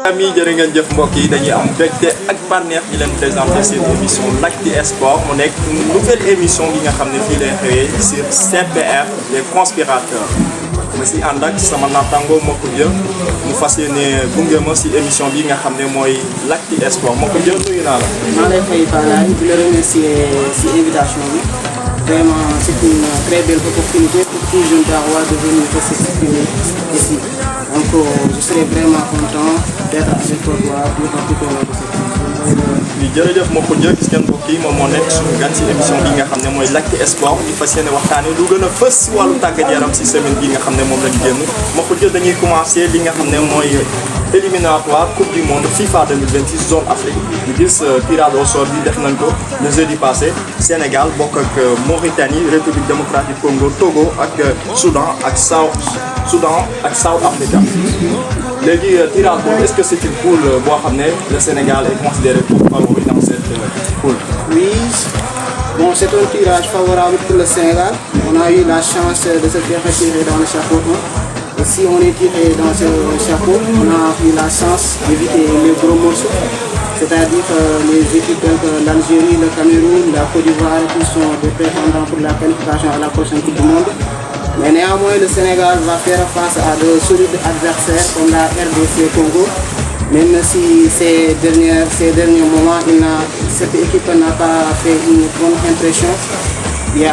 Amis jërë ngeen jëf mbokk yi dañuy am mbégte ak bànneex di leen présenter seen émission L'actu Sport mu nekk une nouvelle émission bi nga xam ne fii lay xëyee sur CPR les conspirateurs ma si ànd ak sama naataango Moko Dia mu fas yéene gunge ma si émission bi nga xam ne mooy L'actu Sport Moko Dia nuyu naa la. maa lay fay Palaye di la remercier si invitation bi vraiment c'est une très belle opportunité pour tout jeune Darois de venir s'exprimer ici. Donc je serais vraiment content d'être avec toi pour tout au long de cette émission. jërëjëf Moko Dia gis ngeen mbokk yi moom moo nekk suñu gan ci émission bi nga xam ne mooy L'actu Sport ñu fas yéene waxtaanee lu gën a fës si wàllu tàggat yaram si semaine bi nga xam ne moom lañu génn Moko Dia dañuy commencer li nga xam ne mooy éliminatoire coupe du monde FIFA 2026 zone Afrique ñu gis tirage au sort bi def nañ ko le jeudi passé Sénégal bokk ak Mauritanie République démocratique Congo Togo ak Soudan ak South Africa léegi tirage boobu est-ce que c'est une poule boo xam ne le Sénégal est considéré comme favori dans cette poule? Oui, bon, c'est un tirage favorable pour le Sénégal. On a eu la chance de se faire retirer dans le chapeau 1. Et si on est tiré dans ce chapeau, on a eu la chance d'éviter les gros morceaux. C'est-à-dire les équipes comme l'Algérie, le Cameroun, la Côte d'Ivoire, qui sont des prétendants pour la qualification à la prochaine Coupe du Monde. Mais néanmoins, le Sénégal va faire face à de solides adversaires comme la RDC Congo. Même si ces derniers moments, cette équipe n'a pas fait une bonne impression. Il y a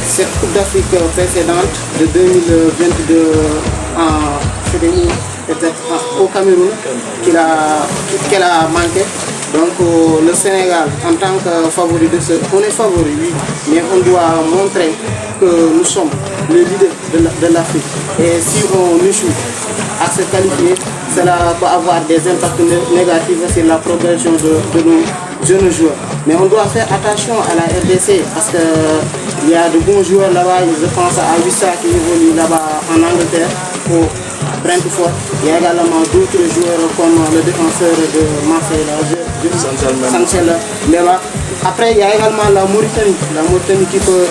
cette Coupe d'Afrique précédente de 2022 au Cameroun qu'elle a manqué. Donc le Sénégal, en tant que favori on est favori, oui, mais on doit montrer que nous sommes le leader de l'Afrique. Et si on échoue à se qualifier, cela peut avoir des impacts négatifs sur la progression de nos jeunes joueurs. Mais on doit faire attention à la RDC parce qu'il y a de bons joueurs là-bas. Je pense à Wissa qui évolue là-bas en Angleterre, au Brentford. Il y a également d'autres joueurs comme le défenseur de Marseille, Sanchez Lema. Après, il y a également la Mauritanie. La Mauritanie qui peut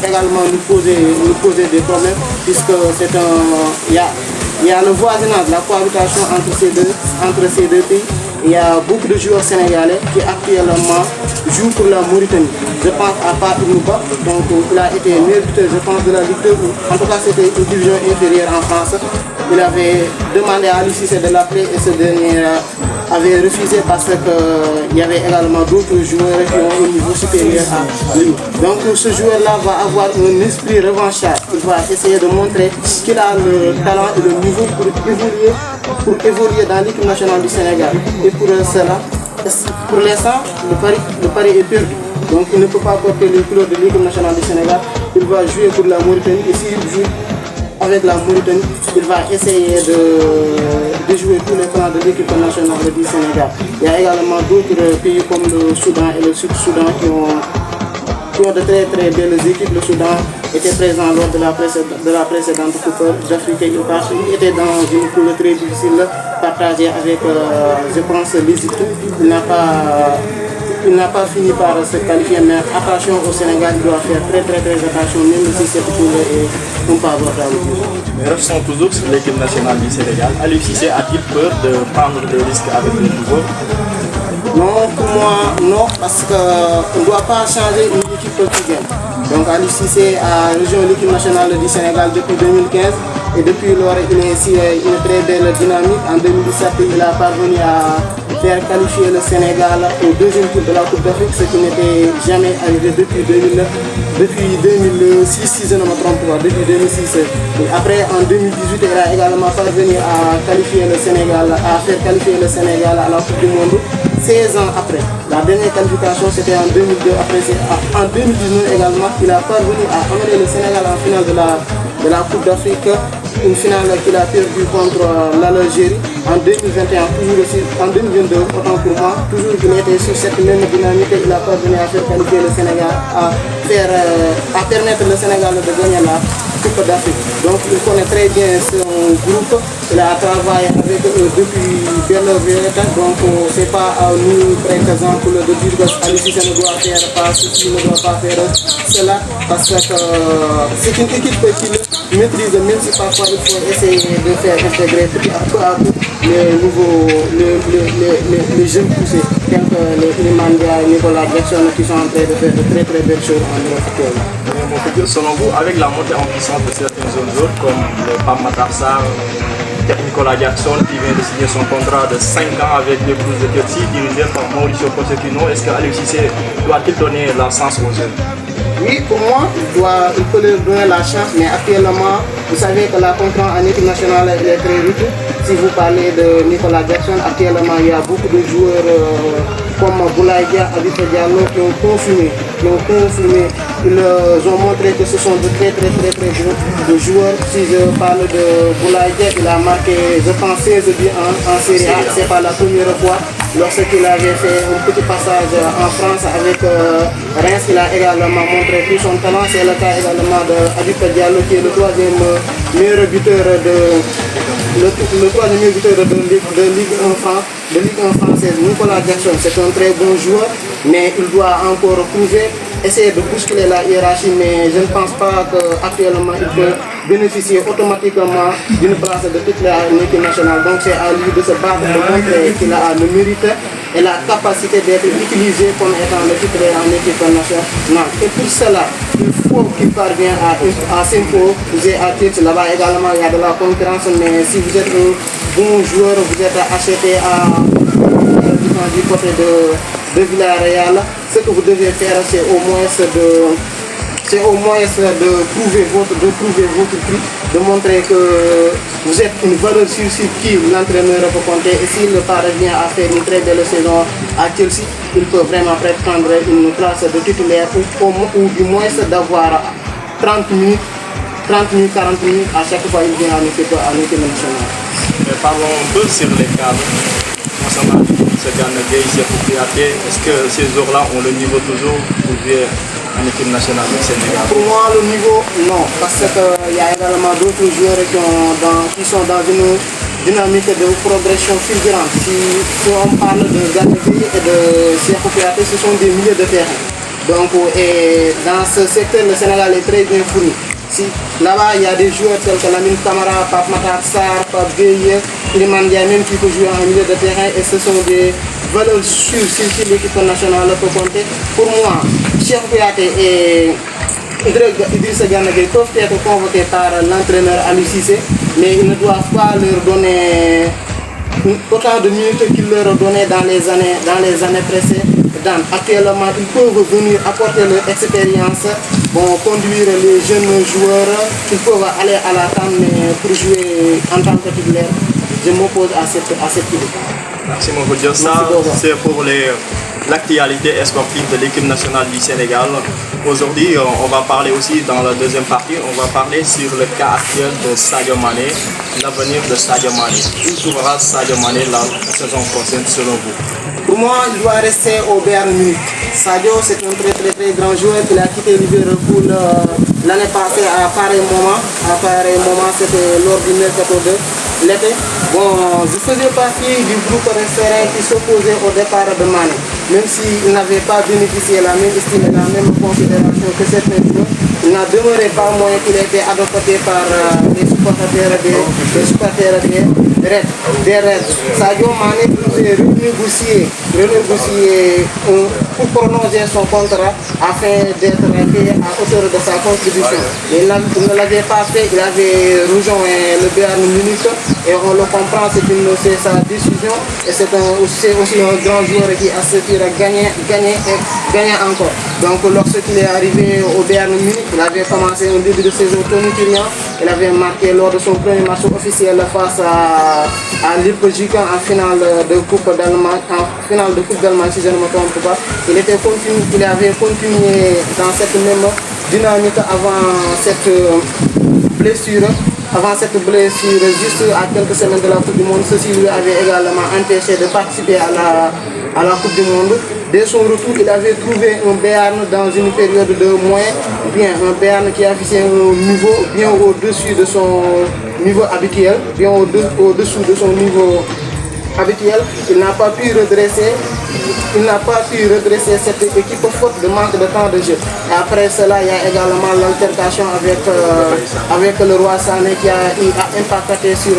également nous poser des problèmes puisque il y a le voisinage, la cohabitation entre ces deux pays. Il y a beaucoup de joueurs sénégalais qui actuellement jouent pour la Mauritanie. Je pense à Pat Nouba, donc il a été meilleur buteur, je pense, de la Ligue 2. En tout cas, c'était une division inférieure en France. Il avait demandé à Aliou Cissé de l'appeler et ce dernier avait refusé parce qu'il y avait également d'autres joueurs qui ont un niveau supérieur à lui. Donc ce joueur-là va avoir un esprit revanchard. Il va essayer de montrer qu'il a le talent et le niveau pour évoluer dans l'équipe nationale du Sénégal. Et pour cela, pour l'instant, le pari est perdu. Donc il ne peut pas porter les couleurs de l'équipe nationale du Sénégal. Il va jouer pour la Mauritanie et s'il joue avec la Mauritanie, il va essayer de jouer tous les plans de l'équipe nationale du Sénégal. Il y a également d'autres pays comme le Soudan et le Sud-Soudan qui ont de très très belles équipes. Le Soudan était présent lors de la précédente Coupe d'Afrique. Il était dans une poule très difficile partagée avec, je pense, l'Égypte. Il n'a pas fini par se qualifier, mais attention au Sénégal, il doit faire très attention, même si cette poule est un peu abordable. Mais restons toujours sur l'équipe nationale du Sénégal. Aliou Cissé a-t-il peur de prendre des risques avec les nouveaux? Non, pour moi, non, parce qu'on ne doit pas changer une équipe quotidienne. Donc Aliou Cissé a rejoint l'équipe nationale du Sénégal depuis 2015 et depuis lors il est ici une très belle dynamique. En 2017, il a parvenu à faire qualifier le Sénégal au deuxième tour de la Coupe d'Afrique, ce qui n'était jamais arrivé depuis 2006, si je ne me trompe pas, depuis 2006. Et après, en 2018, il a également parvenu à qualifier le Sénégal, à faire qualifier le Sénégal à la Coupe du Monde. 16 ans après. La dernière qualification c'était en 2002. Après, en 2019 également, il a parvenu à amener le Sénégal en finale de la Coupe d'Afrique. Une finale qu'il a perdue contre l'Algérie en 2021, toujours aussi, en 2022, autant pour moi, toujours qu'il était sur cette même dynamique, il a parvenu à faire qualifier le Sénégal, à permettre le Sénégal de gagner Coupe d'Afrique. Donc il connaît très bien son groupe, il a travaillé avec eux depuis Belo Vieita, donc c'est pas à nous, par exemple, de dire que Aliou Cissé ne doit faire pas ceci, ne doit pas faire cela, parce que c'est une équipe qui maîtrise, même si parfois il faut essayer de faire intégrer petit à peu les nouveaux, les jeunes poussés, tels que les Mandia, Nicolas Jackson, qui sont en train de faire de très très belles choses en Europe actuellement. Selon vous, avec la montée en puissance de certaines zones comme le Pam Matarsar, Nicolas Jackson qui vient de signer son contrat de 5 ans avec les Blues de Chelsea, dirigé par Mauricio Pochettino, est-ce que Aliou Cissé doit-il donner la chance aux jeunes? Oui, pour moi, il peut leur donner la chance, mais actuellement, vous savez que la contrainte en équipe nationale est très vite. Si vous parlez de Nicolas Jackson, actuellement, il y a beaucoup de joueurs comme Boulaïdia, Habib Diallo qui ont confirmé. Ils ont montré que ce sont de très bons joueurs. Si je parle de Boulaïdia, il a marqué, je pense, 16 buts en Série A. Ce n'est pas la première fois. Lorsqu'il avait fait un petit passage en France avec Reims, il a également montré tout son talent. C'est le cas également de Habib Diallo qui est le troisième meilleur buteur de Ligue 1 française. Nicolas Jackson, c'est un très bon joueur, mais il doit encore prouver, essayer de bousculer la hiérarchie, mais je ne pense pas qu'actuellement il peut bénéficier automatiquement d'une place de titulaire en équipe nationale. Donc c'est à lui de se battre, de montrer qu'il a le mérite et la capacité d'être utilisé comme étant le titulaire en équipe nationale. Et pour cela, il faut qu'il parvienne à s'imposer à titre. Là-bas également, il y a de la concurrence, mais si vous êtes un bon joueur, vous êtes acheté du côté de Villarreal, ce que vous devez faire, c'est au moins de prouver votre prix, de montrer que vous êtes une valeur sur qui l'entraîneur peut compter. Et s'il parvient à faire une très belle saison à Chelsea, il peut vraiment prétendre une place de titulaire ou du moins d'avoir 30 minutes, 40 minutes à chaque fois qu'il vient en équipe nationale. Mais parlons un peu sur les cadres. Concernant ce Gana Gueye, est-ce que ces joueurs-là ont le niveau toujours pour jouer en équipe nationale du Sénégal? Pour moi, le niveau, non, parce qu'il y a également d'autres joueurs qui sont dans une dynamique de progression fulgurante. Si on parle de Gana Gueye et de Cheikhou Kouyaté, ce sont des milieux de terrain. Donc, et dans ce secteur, le Sénégal est très bien fourni. Si là-bas, il y a des joueurs tels que Lamine Camara, Pape Matar Sarr, Pape Gueye, Iliman Ndiaye même qui peut jouer en milieu de terrain, et ce sont des valeurs sûres sur qui l'équipe nationale peut compter. Pour moi, Cheikhou Kouyaté et Idrissa Gana Gueye peuvent être convoqués par l'entraîneur Aliou Cissé, mais ils ne doivent pas leur donner autant de minutes qu'ils leur donnaient dans les années précédentes. Actuellement, ils peuvent venir apporter leur expérience, conduire les jeunes joueurs, ils peuvent aller à la CAN, mais pour jouer en tant que titulaire, je m'oppose à cette idée. Merci beaucoup. Ça, c'est pour l'actualité sportive de l'équipe nationale du Sénégal. Aujourd'hui, on va parler aussi dans la deuxième partie, on va parler sur le cas actuel de Sadio Mané, l'avenir de Sadio Mané. Où trouvera Sadio Mané la saison prochaine selon vous? Pour moi, il doit rester au Bayern Munich. Sadio, c'est un très grand joueur. Il a quitté Liverpool l'année passée à pareil moment. C'était lors du mercato de l'été. Je faisais partie du groupe restreint qui s'opposait au départ de Mané. Même s'il n'avait pas bénéficié de la même estime et la même considération que certains joueurs, il n'en demeurait pas moins qu'il a été adopté par les supporters des Reds. Sadio Mané pouvait renégocier pour prolonger son contrat afin d'être payé à hauteur de sa contribution. Il ne l'avait pas fait, il avait rejoint le Bayern Munich et on le comprend, c'est sa décision et c'est aussi un grand joueur qui aspire à gagner encore. Donc lorsqu'il est arrivé au Bayern Munich, il avait commencé un début de saison tonitruant. Il avait marqué lors de son premier match officiel face à Leipzig en finale de Coupe d'Allemagne, si je ne me trompe pas. Il avait continué dans cette même dynamique avant cette blessure, juste à quelques semaines de la Coupe du Monde. Ceci lui avait également empêché de participer à la Coupe du Monde. Dès son retour, il avait trouvé un Béarn dans une période de moyen, bien un Béarn qui affichait un niveau bien au-dessus de son niveau habituel, bien au-dessous de son niveau habituel. Il n'a pas pu redresser cette équipe faute de manque de temps de jeu. Et après cela, il y a également l'altercation avec le Roi Sané qui a impacté sur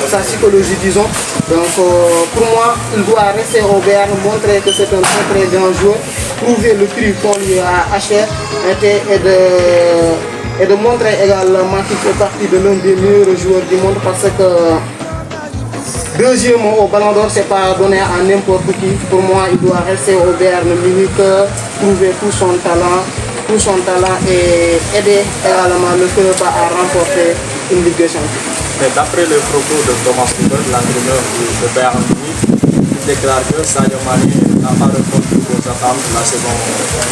sa psychologie, disons. Donc pour moi, il doit rester au Béarn, montrer que c'est un très grand joueur, prouver le prix qu'on lui a acheté et de montrer également qu'il fait partie de l'un des meilleurs joueurs du monde parce que deuxièmement, au Ballon d'Or, c'est pas donné à n'importe qui. Pour moi, il doit rester au Bayern Munich, prouver tout son talent et aider également le club à remporter une Ligue des Champions. Mais d'après le propos de Thomas Tuchel, l'entraîneur de Bayern Munich, il déclare que Sadio Mané n'a pas répondu aux attentes de la saison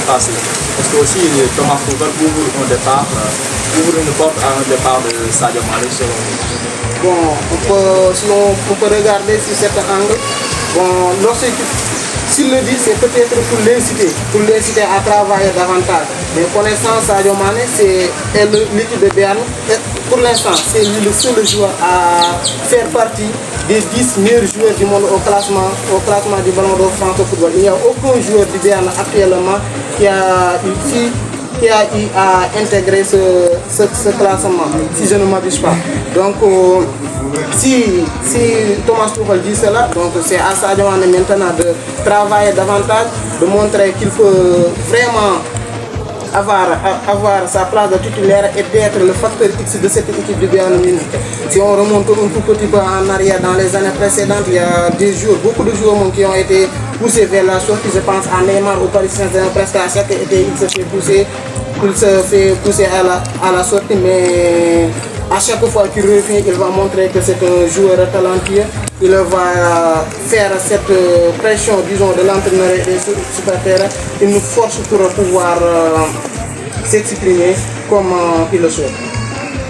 passée. Parce que aussi Thomas Tuchel ouvre une porte à un départ de Sadio Mané selon lui. Bon, on peut regarder sur cet angle. Bon, s'il le dit, c'est peut-être pour l'inciter à travailler davantage. Mais connaissant Sadio Mané, c'est l'équipe de Béarn. Pour l'instant, c'est lui le seul joueur à faire partie des 10 meilleurs joueurs du monde au classement du Ballon d'Or France football. Il n'y a aucun joueur du Béarn actuellement qui a eu à intégrer ce classement, si je ne m'abuse pas. Donc, si Thomas Tuchel dit cela, donc c'est à Sadio Mané maintenant de travailler davantage, de montrer qu'il peut vraiment avoir sa place de titulaire et d'être le facteur X de cette équipe du Bayern Munich. Si on remonte un tout petit peu en arrière dans les années précédentes, il y a beaucoup de joueurs qui ont été poussés vers la sortie. Je pense à Neymar au Paris Saint-Germain, presque à chaque été il se fait pousser à la sortie, mais à chaque fois qu'il revient, il va montrer que c'est un joueur talentueux. Il va faire cette pression, disons, de l'entraîneur et des supporters, une force pour pouvoir s'exprimer comme il le souhaite.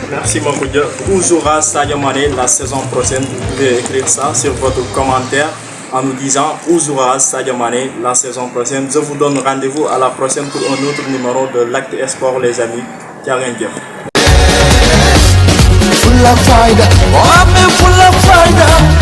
Merci Makhoudia. Où jouera Sadio Mané la saison prochaine? Vous pouvez écrire ça sur votre commentaire en nous disant où jouera Sadio Mané la saison prochaine. Je vous donne rendez-vous à la prochaine pour un autre numéro de l'Acte Sport, les amis. Tiens, Full of fighter, oh, I'm full of fighter.